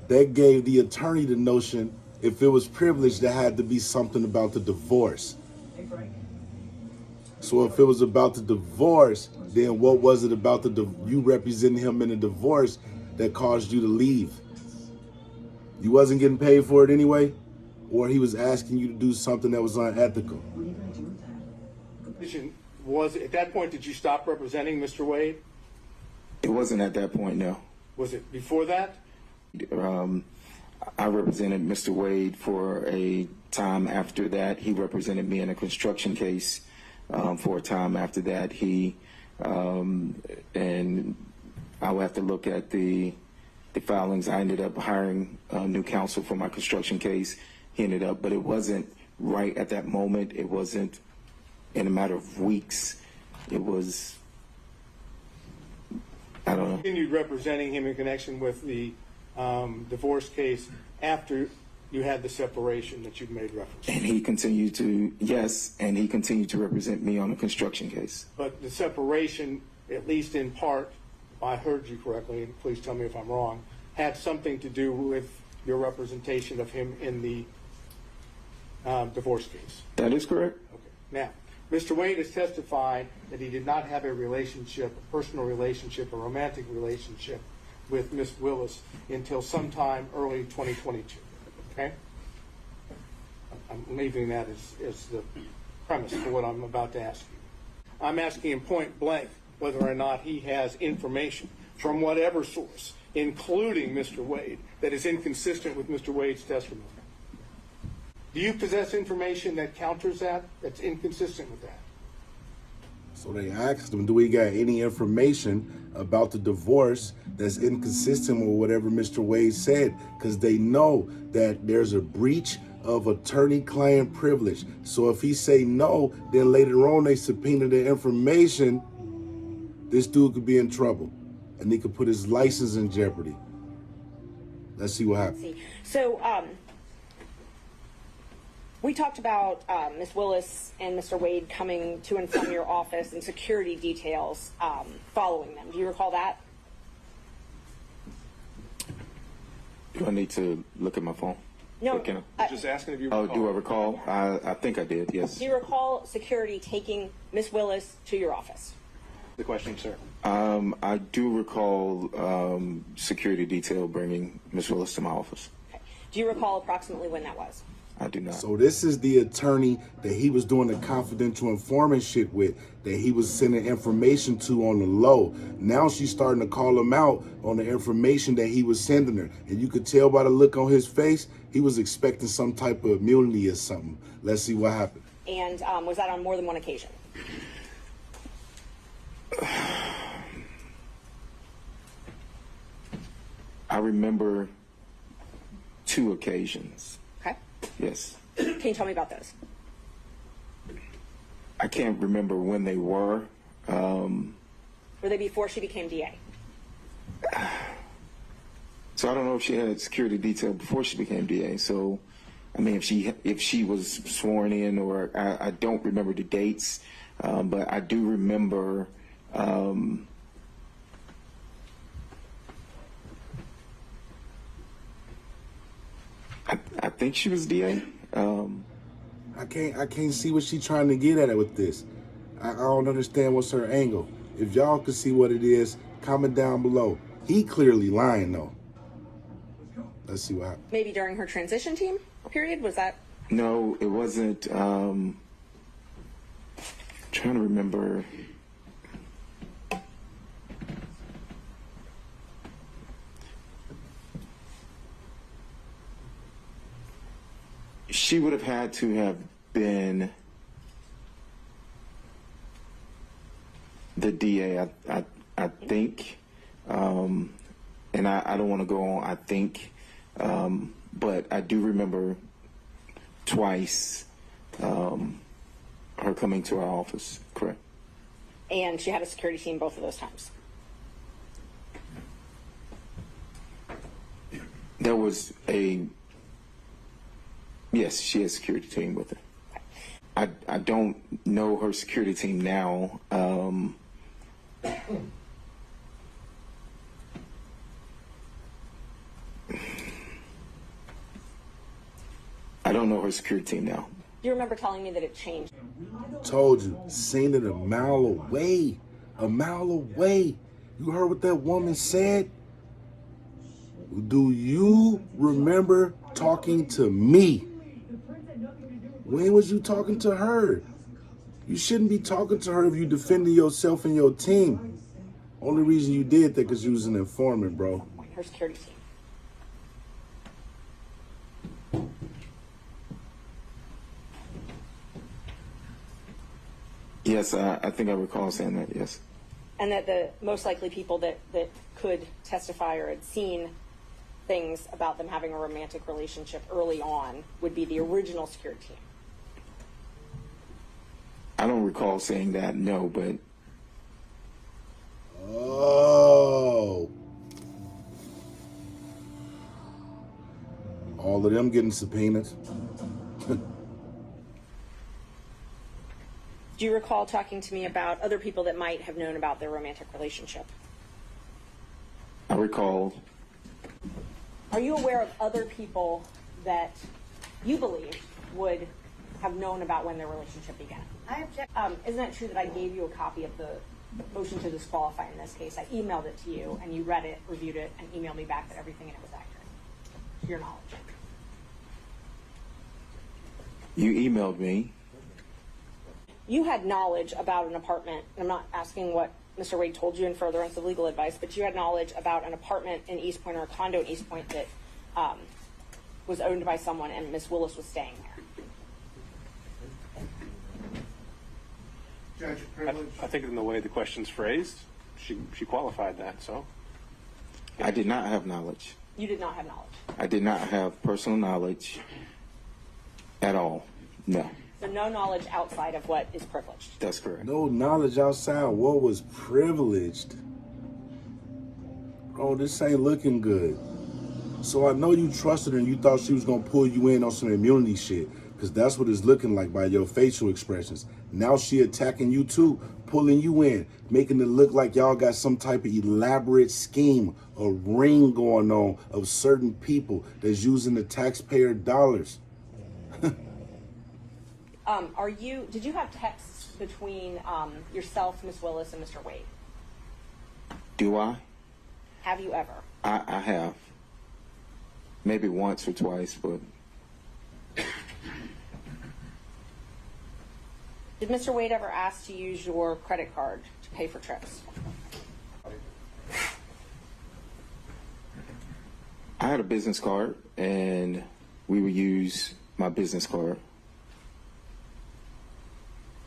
[SPEAKER 1] that gave the attorney the notion if it was privileged, there had to be something about the divorce. So if it was about the divorce, then what was it about you representing him in a divorce that caused you to leave? You wasn't getting paid for it anyway? Or he was asking you to do something that was unethical?
[SPEAKER 10] Was at that point, did you stop representing Mr. Wade?
[SPEAKER 3] It wasn't at that point, no.
[SPEAKER 10] Was it before that?
[SPEAKER 3] I represented Mr. Wade for a time after that. He represented me in a construction case for a time after that. And I'll have to look at the filings. I ended up hiring new counsel for my construction case. He ended up, but it wasn't right at that moment. It wasn't in a matter of weeks. It was, I don't know.
[SPEAKER 10] Continued representing him in connection with the divorce case after you had the separation that you've made reference to.
[SPEAKER 3] And he continued to, yes, and he continued to represent me on a construction case.
[SPEAKER 10] But the separation, at least in part, if I heard you correctly, and please tell me if I'm wrong, had something to do with your representation of him in the divorce case.
[SPEAKER 3] That is correct.
[SPEAKER 10] Okay. Now, Mr. Wade has testified that he did not have a relationship, a personal relationship, a romantic relationship with Ms. Willis until sometime early 2022. Okay? I'm leaving that as the premise for what I'm about to ask you. I'm asking him point blank whether or not he has information from whatever source, including Mr. Wade, that is inconsistent with Mr. Wade's testimony. Do you possess information that counters that, that's inconsistent with that?
[SPEAKER 1] So they asked him, do we got any information about the divorce that's inconsistent with whatever Mr. Wade said? Because they know that there's a breach of attorney-client privilege. So if he say no, then later on they subpoena the information, this dude could be in trouble. And he could put his license in jeopardy. Let's see what happens.
[SPEAKER 7] So, we talked about Ms. Willis and Mr. Wade coming to and from your office and security details following them. Do you recall that?
[SPEAKER 3] Do I need to look at my phone?
[SPEAKER 7] No.
[SPEAKER 5] Just asking if you
[SPEAKER 3] Oh,
[SPEAKER 5] recall.
[SPEAKER 3] do I recall? I think I did, yes.
[SPEAKER 7] Do you recall security taking Ms. Willis to your office?
[SPEAKER 5] The question, sir.
[SPEAKER 3] I do recall security detail bringing Ms. Willis to my office.
[SPEAKER 7] Okay. Do you recall approximately when that was?
[SPEAKER 3] I do not.
[SPEAKER 1] So this is the attorney that he was doing the confidential informant shit with, that he was sending information to on the low. Now she's starting to call him out on the information that he was sending her. And you could tell by the look on his face, he was expecting some type of immunity or something. Let's see what happened.
[SPEAKER 7] And was that on more than one occasion?
[SPEAKER 3] I remember 2 occasions.
[SPEAKER 7] Okay.
[SPEAKER 3] Yes.
[SPEAKER 7] Can you tell me about those?
[SPEAKER 3] I can't remember when they were.
[SPEAKER 7] Were they before she became DA?
[SPEAKER 3] So I don't know if she had security detail before she became DA. So, I mean, if she was sworn in, or I don't remember the dates, but I do remember. I think she was DA.
[SPEAKER 1] I can't see what she's trying to get at with this. I don't understand what's her angle. If y'all can see what it is, comment down below. He clearly lying though. Let's see what happens.
[SPEAKER 7] Maybe during her transition team period? Was that?
[SPEAKER 3] No, it wasn't. Trying to remember. She would have had to have been the DA, I think, and I don't want to go on, I think, but I do remember twice her coming to our office, correct?
[SPEAKER 7] And she had a security team both of those times.
[SPEAKER 3] There was yes, she has a security team with her. I don't know her security team now. I don't know her security team now.
[SPEAKER 7] Do you remember telling me that it changed?
[SPEAKER 1] Told you, seen it a mile away. A mile away. You heard what that woman said? Do you remember talking to me? When was you talking to her? You shouldn't be talking to her if you defending yourself and your team. Only reason you did that because you was an informant, bro.
[SPEAKER 7] Her security team.
[SPEAKER 3] Yes, I think I recall saying that, yes.
[SPEAKER 7] And that the most likely people that could testify or had seen things about them having a romantic relationship early on would be the original security team.
[SPEAKER 3] I don't recall saying that, no, but...
[SPEAKER 1] Oh. All of them getting subpoenas.
[SPEAKER 7] Do you recall talking to me about other people that might have known about their romantic relationship?
[SPEAKER 3] I recall.
[SPEAKER 7] Are you aware of other people that you believe would have known about when their relationship began? I object. Isn't it true that I gave you a copy of the motion to disqualify in this case? I emailed it to you, and you read it, reviewed it, and emailed me back that everything in it was accurate, to your knowledge.
[SPEAKER 3] You emailed me.
[SPEAKER 7] You had knowledge about an apartment, and I'm not asking what Mr. Wade told you in furtherance of legal advice, but you had knowledge about an apartment in East Point or a condo in East Point that was owned by someone, and Ms. Willis was staying there.
[SPEAKER 10] Judge privilege.
[SPEAKER 5] I think in the way the question's phrased, she qualified that, so.
[SPEAKER 3] I did not have knowledge.
[SPEAKER 7] You did not have knowledge.
[SPEAKER 3] I did not have personal knowledge at all, no.
[SPEAKER 7] So no knowledge outside of what is privileged.
[SPEAKER 3] That's correct.
[SPEAKER 1] No knowledge outside what was privileged. Bro, this ain't looking good. So I know you trusted her and you thought she was going to pull you in on some immunity shit, because that's what it's looking like by your facial expressions. Now she attacking you too, pulling you in, making it look like y'all got some type of elaborate scheme, a ring going on of certain people that's using the taxpayer dollars.
[SPEAKER 7] Did you have texts between yourself, Ms. Willis, and Mr. Wade?
[SPEAKER 3] Do I?
[SPEAKER 7] Have you ever?
[SPEAKER 3] I have. Maybe once or twice, but...
[SPEAKER 7] Did Mr. Wade ever ask to use your credit card to pay for trips?
[SPEAKER 3] I had a business card, and we would use my business card.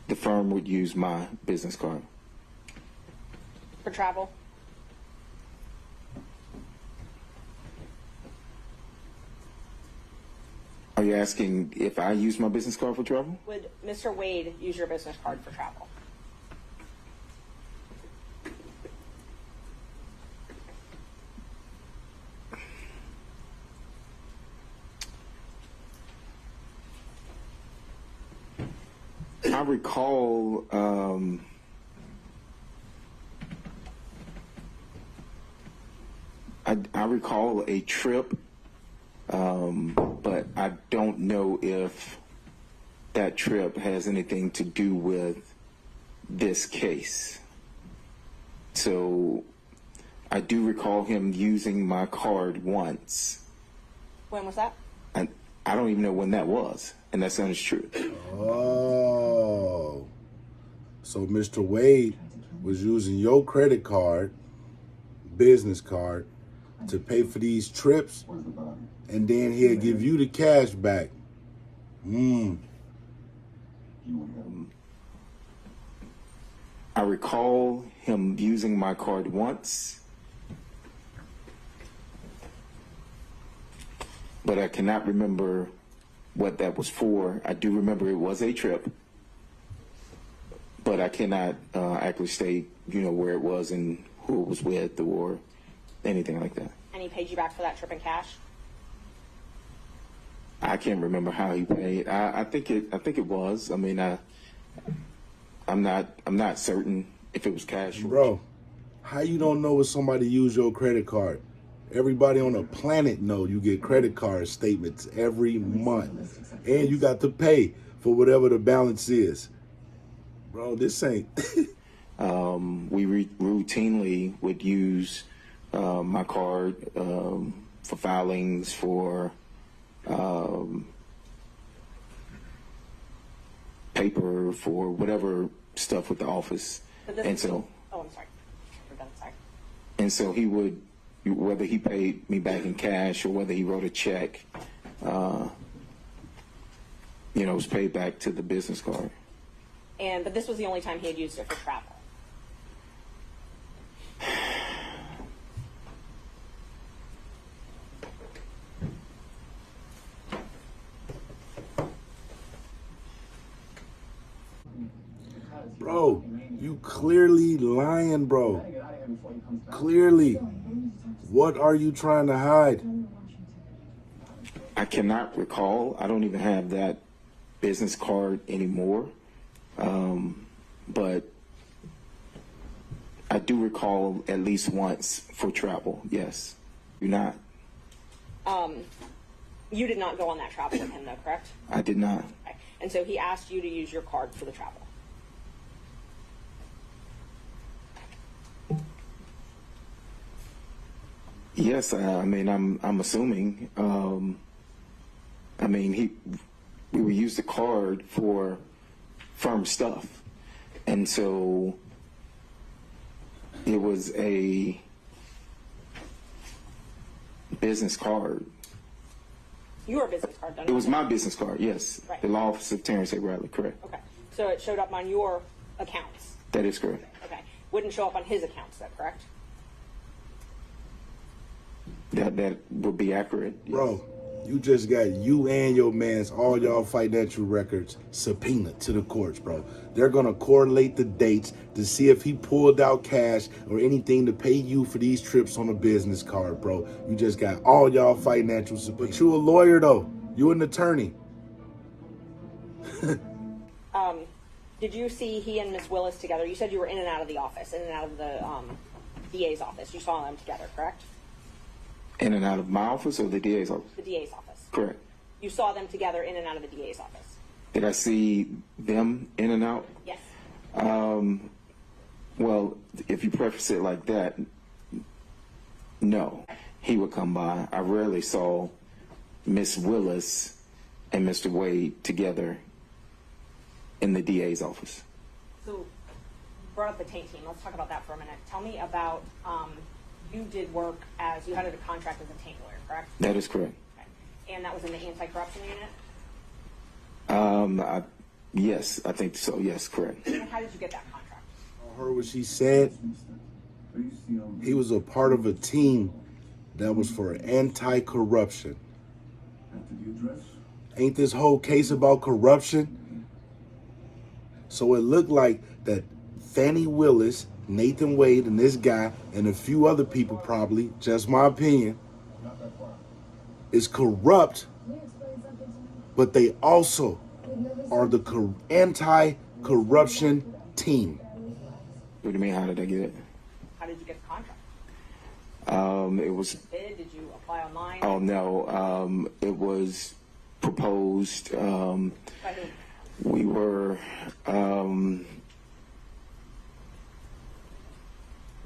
[SPEAKER 3] The firm would use my business card.
[SPEAKER 7] For travel?
[SPEAKER 3] Are you asking if I use my business card for travel?
[SPEAKER 7] Would Mr. Wade use your business card for travel?
[SPEAKER 3] I recall I recall a trip, but I don't know if that trip has anything to do with this case. So I do recall him using my card once.
[SPEAKER 7] When was that?
[SPEAKER 3] And I don't even know when that was, and that sounds true.
[SPEAKER 1] Oh. So Mr. Wade was using your credit card, business card, to pay for these trips, and then he'll give you the cash back.
[SPEAKER 3] I recall him using my card once, but I cannot remember what that was for. I do remember it was a trip, but I cannot actually state, where it was and who it was with or anything like that.
[SPEAKER 7] And he paid you back for that trip in cash?
[SPEAKER 3] I can't remember how he paid. I think it was. I mean, I'm not certain if it was cash.
[SPEAKER 1] Bro, how you don't know if somebody used your credit card? Everybody on the planet know you get credit card statements every month, and you got to pay for whatever the balance is. Bro, this ain't.
[SPEAKER 3] We routinely would use my card for filings, for paper, for whatever stuff with the office. And so,
[SPEAKER 7] I'm sorry. We're done. Sorry.
[SPEAKER 3] And so he would, whether he paid me back in cash or whether he wrote a check, it was paid back to the business card.
[SPEAKER 7] But this was the only time he had used it for travel.
[SPEAKER 1] Bro, you clearly lying, bro. Clearly. What are you trying to hide?
[SPEAKER 3] I cannot recall. I don't even have that business card anymore. But I do recall at least once for travel, yes. Do not.
[SPEAKER 7] You did not go on that travel with him, though, correct?
[SPEAKER 3] I did not.
[SPEAKER 7] Okay. And so he asked you to use your card for the travel.
[SPEAKER 3] Yes, I'm assuming. We would use the card for firm stuff, and so it was a business card.
[SPEAKER 7] Your business card, done.
[SPEAKER 3] It was my business card, yes.
[SPEAKER 7] Right.
[SPEAKER 3] The law office of Terrence A. Bradley, correct.
[SPEAKER 7] Okay. So it showed up on your accounts.
[SPEAKER 3] That is correct.
[SPEAKER 7] Okay. Wouldn't show up on his accounts, though, correct?
[SPEAKER 3] That would be accurate. Yes.
[SPEAKER 1] Bro, you just got you and your man's, all y'all financial records subpoenaed to the courts, bro. They're going to correlate the dates to see if he pulled out cash or anything to pay you for these trips on a business card, bro. You just got all y'all financial subpoenaed. But you a lawyer, though. You an attorney.
[SPEAKER 7] Did you see he and Ms. Willis together? You said you were in and out of the office, in and out of the DA's office. You saw them together, correct?
[SPEAKER 3] In and out of my office or the DA's office?
[SPEAKER 7] The DA's office.
[SPEAKER 3] Correct.
[SPEAKER 7] You saw them together in and out of the DA's office?
[SPEAKER 3] Did I see them in and out?
[SPEAKER 7] Yes.
[SPEAKER 3] Well, if you preface it like that, no. He would come by. I rarely saw Miss Willis and Mr. Wade together in the DA's office.
[SPEAKER 7] So, brought up the taint team. Let's talk about that for a minute. Tell me about, you did work as, you had a contract as a taint lawyer, correct?
[SPEAKER 3] That is correct.
[SPEAKER 7] Okay. And that was in the anti-corruption unit?
[SPEAKER 3] Yes, I think so. Yes, correct.
[SPEAKER 7] And how did you get that contract?
[SPEAKER 1] I heard what she said. He was a part of a team that was for anti-corruption. Ain't this whole case about corruption? So it looked like that Fani Willis, Nathan Wade, and this guy, and a few other people probably, just my opinion, is corrupt, but they also are the anti-corruption team.
[SPEAKER 3] What do you mean, how did I get it?
[SPEAKER 7] How did you get the contract?
[SPEAKER 3] It was.
[SPEAKER 7] Did you apply online?
[SPEAKER 3] Oh no, it was proposed.
[SPEAKER 7] By who?
[SPEAKER 3] We were.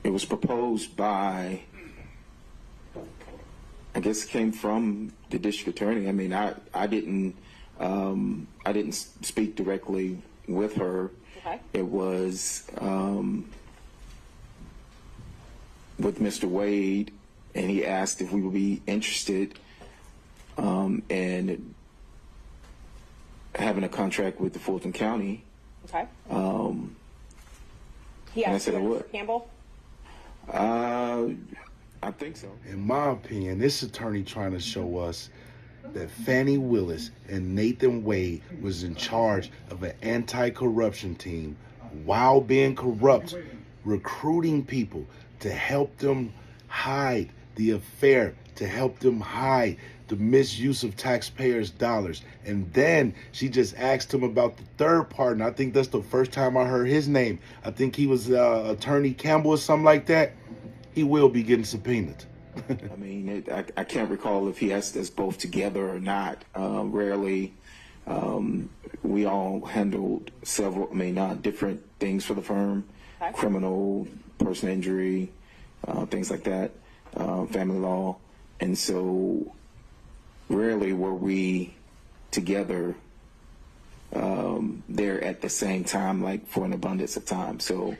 [SPEAKER 3] It was proposed by. I guess it came from the district attorney. I mean, I didn't speak directly with her.
[SPEAKER 7] Okay.
[SPEAKER 3] It was with Mr. Wade, and he asked if we would be interested in having a contract with the Fulton County.
[SPEAKER 7] Okay. He
[SPEAKER 3] and I
[SPEAKER 7] asked
[SPEAKER 3] said
[SPEAKER 7] you,
[SPEAKER 3] I
[SPEAKER 7] Mr.
[SPEAKER 3] would.
[SPEAKER 7] Campbell?
[SPEAKER 3] I think so.
[SPEAKER 1] In my opinion, this attorney trying to show us that Fani Willis and Nathan Wade was in charge of an anti-corruption team while being corrupt, recruiting people to help them hide the affair, to help them hide the misuse of taxpayers' dollars. And then she just asked him about the third partner. I think that's the first time I heard his name. I think he was Attorney Campbell or something like that. He will be getting subpoenaed.
[SPEAKER 3] I mean, I can't recall if he asked us both together or not. Rarely, we all handled several, different things for the firm,
[SPEAKER 7] Okay.
[SPEAKER 3] criminal, personal injury, things like that, family law. And so rarely were we together there at the same time, like for an abundance of time. So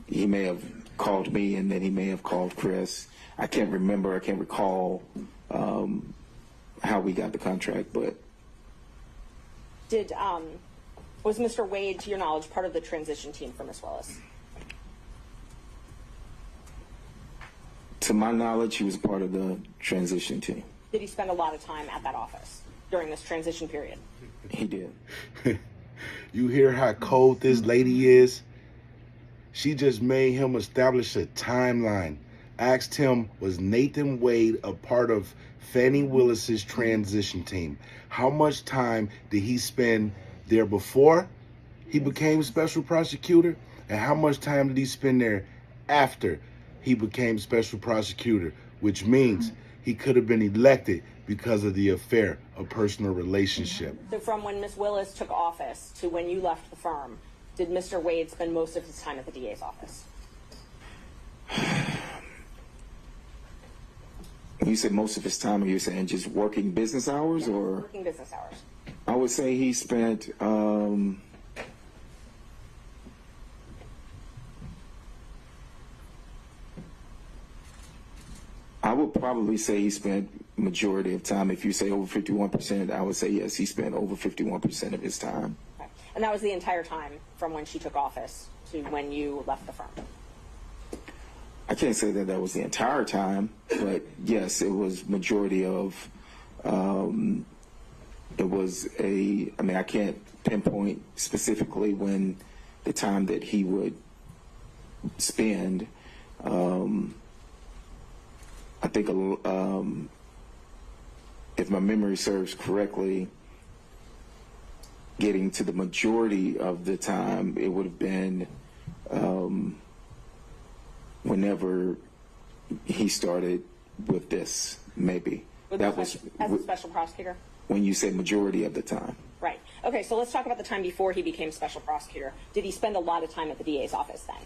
[SPEAKER 3] he may have called me and then he may have called Chris. I can't recall how we got the contract, but
[SPEAKER 7] Was Mr. Wade, to your knowledge, part of the transition team for Ms. Willis?
[SPEAKER 3] to my knowledge, he was part of the transition team.
[SPEAKER 7] Did he spend a lot of time at that office during this transition period?
[SPEAKER 3] He did.
[SPEAKER 1] You hear how cold this lady is? She just made him establish a timeline. Asked him, was Nathan Wade a part of Fani Willis's transition team? How much time did he spend there before he became special prosecutor? And how much time did he spend there after he became special prosecutor? Which means he could have been elected because of the affair, a personal relationship.
[SPEAKER 7] So from when Ms. Willis took office to when you left the firm, did Mr. Wade spend most of his time at the DA's office?
[SPEAKER 3] When you said most of his time, are you saying just working business hours, or?
[SPEAKER 7] Working business hours.
[SPEAKER 3] I would say he spent, I would probably say he spent majority of time. If you say over 51%, I would say yes, he spent over 51% of his time.
[SPEAKER 7] Okay. And that was the entire time from when she took office to when you left the firm?
[SPEAKER 3] I can't say that was the entire time, but yes, it was majority of, it was I can't pinpoint specifically when the time that he would spend. I think if my memory serves correctly, getting to the majority of the time, it would have been whenever he started with this, maybe.
[SPEAKER 7] As a special prosecutor?
[SPEAKER 3] When you say majority of the time.
[SPEAKER 7] Right. Okay, so let's talk about the time before he became special prosecutor. Did he spend a lot of time at the DA's office then?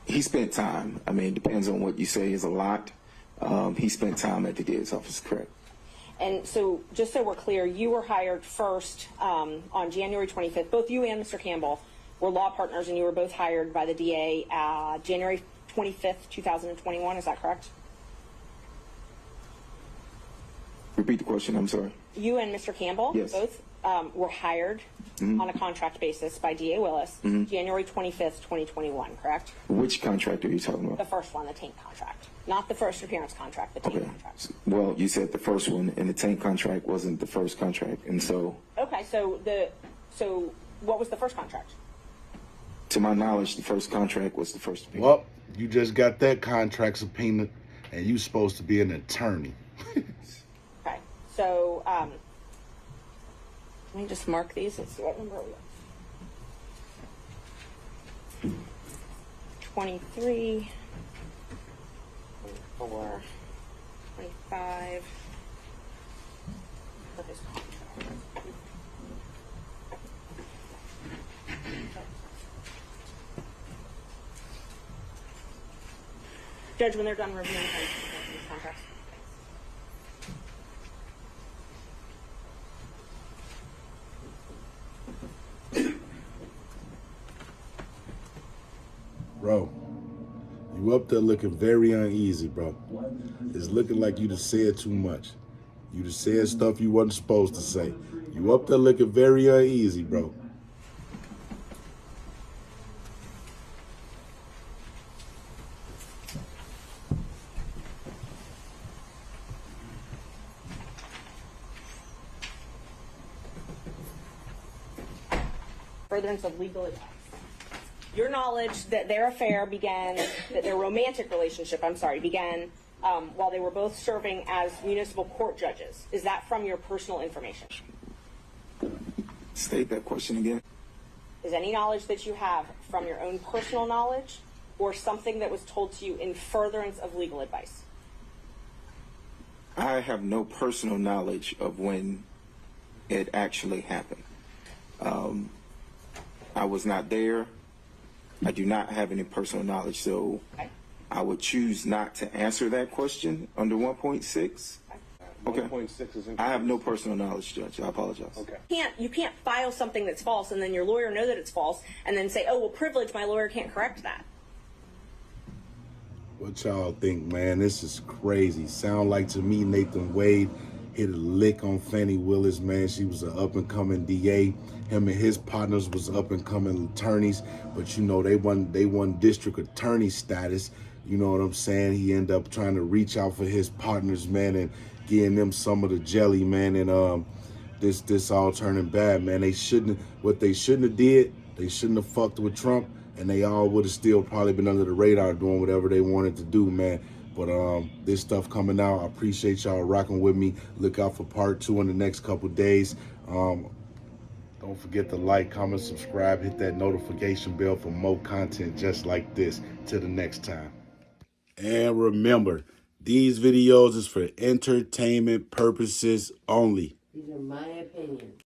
[SPEAKER 3] He spent time. It depends on what you say is a lot. He spent time at the DA's office, correct.
[SPEAKER 7] And so, just so we're clear, you were hired first on January 25th. Both you and Mr. Campbell were law partners, and you were both hired by the DA January 25th, 2021. Is that correct?
[SPEAKER 3] Repeat the question, I'm sorry.
[SPEAKER 7] You and Mr. Campbell,
[SPEAKER 3] Yes.
[SPEAKER 7] both were hired on a contract basis by DA Willis January 25th, 2021, correct?
[SPEAKER 3] Which contract are you talking
[SPEAKER 7] The
[SPEAKER 3] about?
[SPEAKER 7] first one, the tank contract. Not the first appearance contract, the tank
[SPEAKER 3] Okay.
[SPEAKER 7] contract.
[SPEAKER 3] Well, you said the first one, and the tank contract wasn't the first contract, and so,
[SPEAKER 7] Okay, so what was the first contract?
[SPEAKER 3] to my knowledge, the first contract was the first appearance.
[SPEAKER 1] Well, you just got that contract subpoena, and you supposed to be an attorney.
[SPEAKER 7] Okay, so let me just mark these. Let's see what number are we on. 23, 24, 25. For his contract. Judge, when they're done reviewing these contracts.
[SPEAKER 1] Bro, you up there looking very uneasy, bro. It's looking like you just said too much. You just said stuff you wasn't supposed to say. You up there looking very uneasy, bro.
[SPEAKER 7] Furtherance of legal advice. Your knowledge that their affair began, that their romantic relationship, began while they were both serving as municipal court judges. Is that from your personal information?
[SPEAKER 3] State that question again.
[SPEAKER 7] Is any knowledge that you have from your own personal knowledge or something that was told to you in furtherance of legal advice?
[SPEAKER 3] I have no personal knowledge of when it actually happened. I was not there. I do not have any personal knowledge, so I would choose not to answer that question under 1.6. Okay.
[SPEAKER 5] 1.6 is
[SPEAKER 3] I have no personal knowledge, Judge. I apologize.
[SPEAKER 5] Okay.
[SPEAKER 7] You can't file something that's false and then your lawyer know that it's false and then say, oh, well, privilege, my lawyer can't correct that.
[SPEAKER 1] What y'all think, man? This is crazy. Sound like to me Nathan Wade hit a lick on Fani Willis, man. She was an up-and-coming DA. Him and his partners was up-and-coming attorneys, but you know, they won district attorney status. You know what I'm saying? He ended up trying to reach out for his partners, man, and getting them some of the jelly, man. And this all turning bad, man. What they shouldn't have did, they shouldn't have fucked with Trump, and they all would have still probably been under the radar doing whatever they wanted to do, man. But this stuff coming out, I appreciate y'all rocking with me. Look out for part 2 in the next couple days. Don't forget to like, comment, subscribe, hit that notification bell for more content just like this. Till the next time. And remember, these videos is for entertainment purposes only.
[SPEAKER 11] These are my opinions.